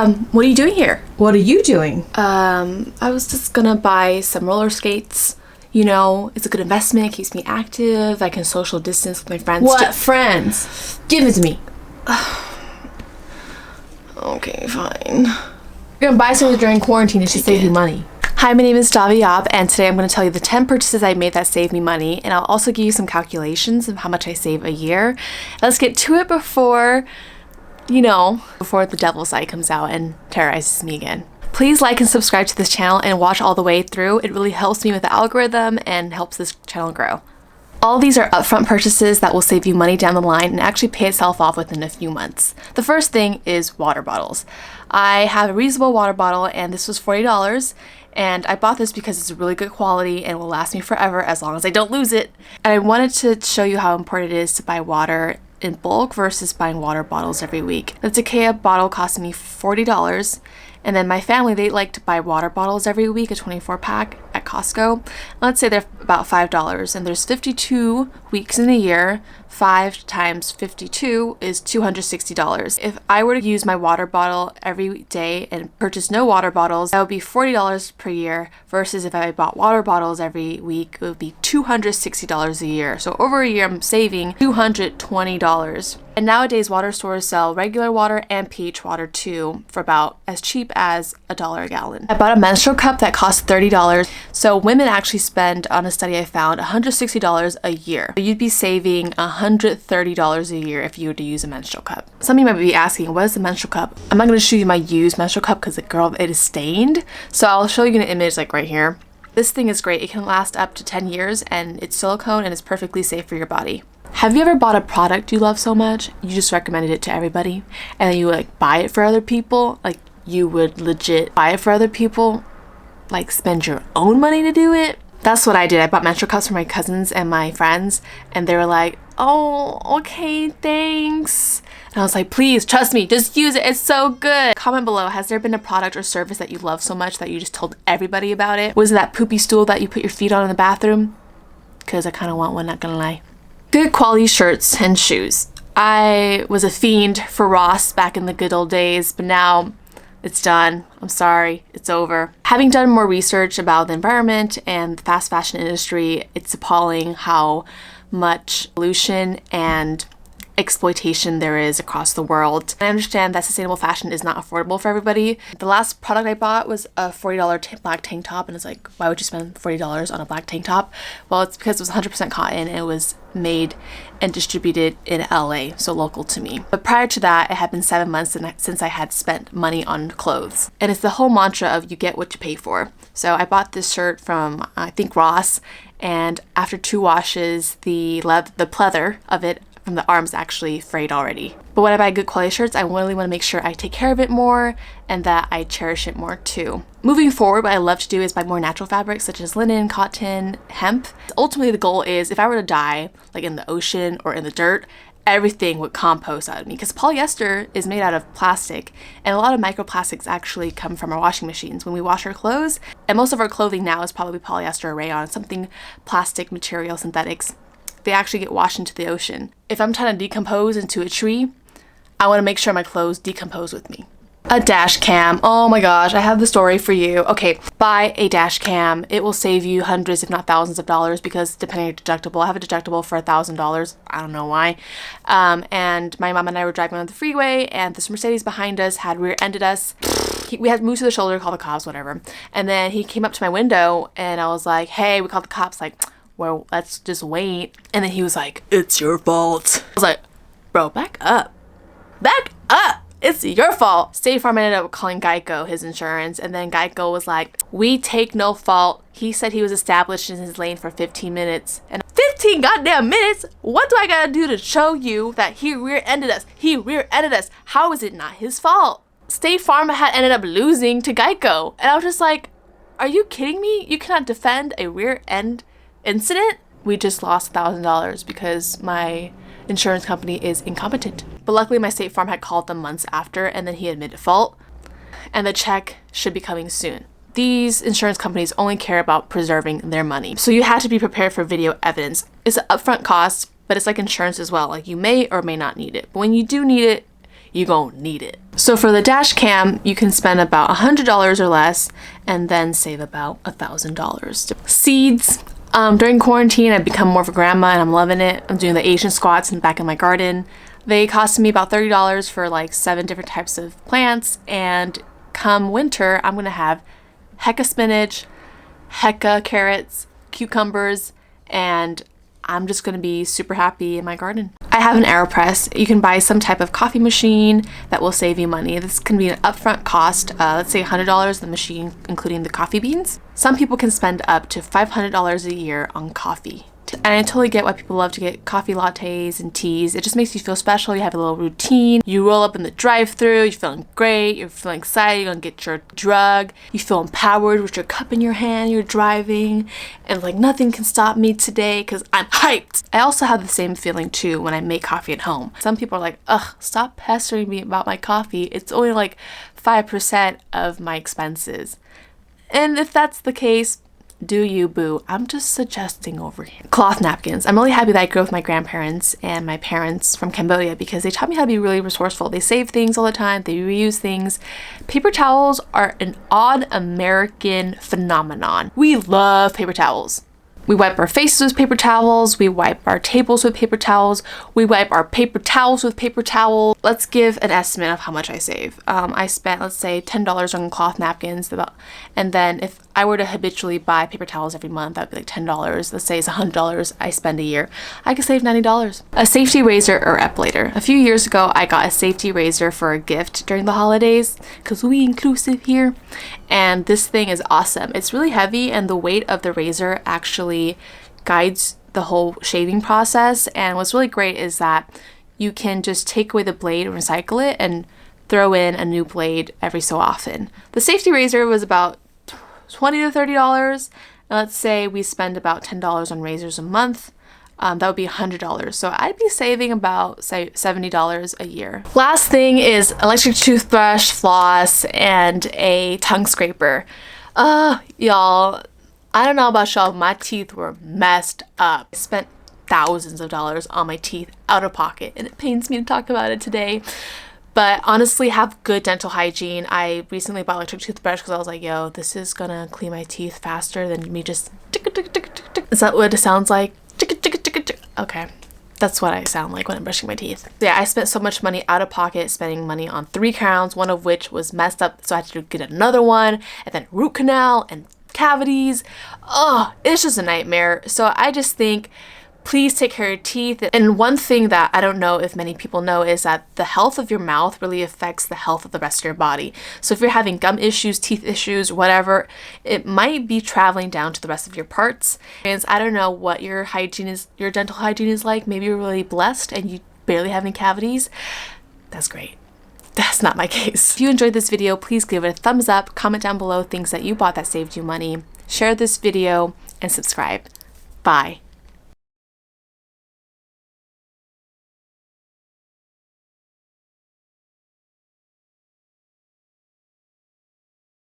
What are you doing here? What are you doing? I was just gonna buy some roller skates. You know, it's a good investment, it keeps me active, I can social distance with my friends. What friends? Give it to me. Okay, fine. You're gonna buy something during quarantine, it should save you money. Hi, my name is Daviab, and today I'm going to tell you the 10 purchases I made that saved me money, and I'll also give you some calculations of how much I save a year. Let's get to it before the devil's side comes out and terrorizes me again. Please like and subscribe to this channel and watch all the way through. It really helps me with the algorithm and helps this channel grow. All these are upfront purchases that will save you money down the line and actually pay itself off within a few months. The first thing is water bottles. I have a reusable water bottle, and this was $40. And I bought this because it's really good quality and will last me forever as long as I don't lose it. And I wanted to show you how important it is to buy water in bulk versus buying water bottles every week. The Takea bottle cost me $40. And then my family, they like to buy water bottles every week, a 24-pack at Costco. Let's say they're about $5, and there's 52 weeks in a year. 5 times 52 is $260. If I were to use my water bottle every day and purchase no water bottles, that would be $40 per year, versus if I bought water bottles every week, it would be $260 a year. So over a year, I'm saving $220. And nowadays, water stores sell regular water and pH water too for about as cheap as $1 a gallon. I bought a menstrual cup that cost $30. So women actually spend, on a study I found, $160 a year. So you'd be saving $130 a year if you were to use a menstrual cup. Some of you might be asking, what is a menstrual cup? I'm not going to show you my used menstrual cup because, girl, it is stained. So I'll show you an image like right here. This thing is great. It can last up to 10 years and it's silicone and it's perfectly safe for your body. Have you ever bought a product you love so much, you just recommended it to everybody, and then you like buy it for other people? Like you would legit buy it for other people? Like spend your own money to do it? That's what I did. I bought menstrual cups for my cousins and my friends, and they were like, oh, okay, thanks. And I was like, please, trust me, just use it. It's so good. Comment below, has there been a product or service that you love so much that you just told everybody about it? Was it that poopy stool that you put your feet on in the bathroom? Because I kind of want one, not gonna lie. Good quality shirts and shoes. I was a fiend for Ross back in the good old days, but now it's done. I'm sorry, it's over. Having done more research about the environment and the fast fashion industry, it's appalling how much pollution and exploitation there is across the world. I understand that sustainable fashion is not affordable for everybody. The last product I bought was a $40 black tank top, and it's like, why would you spend $40 on a black tank top? Well, it's because it was 100% cotton and it was made and distributed in LA, so local to me. But prior to that, it had been 7 months since I had spent money on clothes. And it's the whole mantra of you get what you pay for. So I bought this shirt from, I think, Ross, and after 2 washes, the pleather of it from the arms actually frayed already. But when I buy good quality shirts, I really want to make sure I take care of it more and that I cherish it more too. Moving forward, what I love to do is buy more natural fabrics such as linen, cotton, hemp. Ultimately, the goal is if I were to die, like in the ocean or in the dirt, everything would compost out of me, because polyester is made out of plastic, and a lot of microplastics actually come from our washing machines when we wash our clothes, and most of our clothing now is probably polyester or rayon, something plastic material, synthetics. They actually get washed into the ocean. If I'm trying to decompose into a tree, I want to make sure my clothes decompose with me. A dash cam. Oh my gosh, I have the story for you. Okay, buy a dash cam. It will save you hundreds, if not thousands of dollars, because depending on your deductible, I have a deductible for $1,000. I don't know why. And my mom and I were driving on the freeway, and this Mercedes behind us had rear-ended us. We had moved to the shoulder, call the cops, whatever. And then he came up to my window, and I was like, hey, we called the cops, like, well, let's just wait. And then he was like, it's your fault. I was like, bro, back up. Back up. It's your fault. State Farm ended up calling Geico, his insurance, and then Geico was like, we take no fault. He said he was established in his lane for 15 minutes. And 15 goddamn minutes? What do I gotta do to show you that he rear-ended us? He rear-ended us. How is it not his fault? State Farm had ended up losing to Geico. And I was just like, are you kidding me? You cannot defend a rear-end incident? We just lost $1,000 because my insurance company is incompetent. But luckily my State Farm had called them months after, and then he admitted fault, and the check should be coming soon. These insurance companies only care about preserving their money. So you have to be prepared for video evidence. It's an upfront cost, but it's like insurance as well. Like you may or may not need it. But when you do need it, you gonna need it. So for the dash cam, you can spend about $100 or less and then save about $1,000. Seeds. During quarantine, I've become more of a grandma and I'm loving it. I'm doing the Asian squats in the back of my garden. They cost me about $30 for like 7 different types of plants, and come winter, I'm gonna have hecka spinach, hecka carrots, cucumbers, and I'm just gonna be super happy in my garden. I have an AeroPress. You can buy some type of coffee machine that will save you money. This can be an upfront cost, let's say $100 the machine, including the coffee beans. Some people can spend up to $500 a year on coffee. And I totally get why people love to get coffee lattes and teas. It just makes you feel special. You have a little routine. You roll up in the drive-thru. You're feeling great. You're feeling excited. You're gonna get your drug. You feel empowered with your cup in your hand. You're driving, and like nothing can stop me today because I'm hyped. I also have the same feeling too when I make coffee at home. Some people are like, ugh, stop pestering me about my coffee. It's only like 5% of my expenses. And if that's the case, do you, boo. I'm just suggesting over here. Cloth napkins. I'm really happy that I grew up with my grandparents and my parents from Cambodia because they taught me how to be really resourceful. They save things all the time. They reuse things. Paper towels are an odd American phenomenon. We love paper towels. We wipe our faces with paper towels. We wipe our tables with paper towels. We wipe our paper towels with paper towel. Let's give an estimate of how much I save. I spent, let's say, $10 on cloth napkins. And then if I were to habitually buy paper towels every month, that would be like $10. Let's say it's $100 I spend a year. I could save $90. A safety razor or epilator. A few years ago, I got a safety razor for a gift during the holidays because we inclusive here. And this thing is awesome. It's really heavy, and the weight of the razor actually guides the whole shaving process. And what's really great is that you can just take away the blade and recycle it and throw in a new blade every so often. The safety razor was about $20 to $30. And let's say we spend about $10 on razors a month. That would be $100. So I'd be saving about, say, $70 a year. Last thing is electric toothbrush, floss, and a tongue scraper. Y'all, I don't know about y'all, my teeth were messed up. I spent thousands of dollars on my teeth out of pocket, and it pains me to talk about it today. But honestly, have good dental hygiene. I recently bought electric toothbrush because I was like, yo, this is gonna clean my teeth faster than me just tick, tick, tick, tick, tick. Is that what it sounds like? Okay, that's what I sound like when I'm brushing my teeth. Yeah, I spent so much money out of pocket, spending money on 3 crowns, one of which was messed up, so I had to get another one, and then root canal and cavities. Oh, it's just a nightmare. So I just think, please take care of your teeth. And one thing that I don't know if many people know is that the health of your mouth really affects the health of the rest of your body. So if you're having gum issues, teeth issues, whatever, it might be traveling down to the rest of your parts. And I don't know what your hygiene is, your dental hygiene is like. Maybe you're really blessed and you barely have any cavities. That's great. That's not my case. If you enjoyed this video, please give it a thumbs up, comment down below things that you bought that saved you money, share this video, and subscribe. Bye.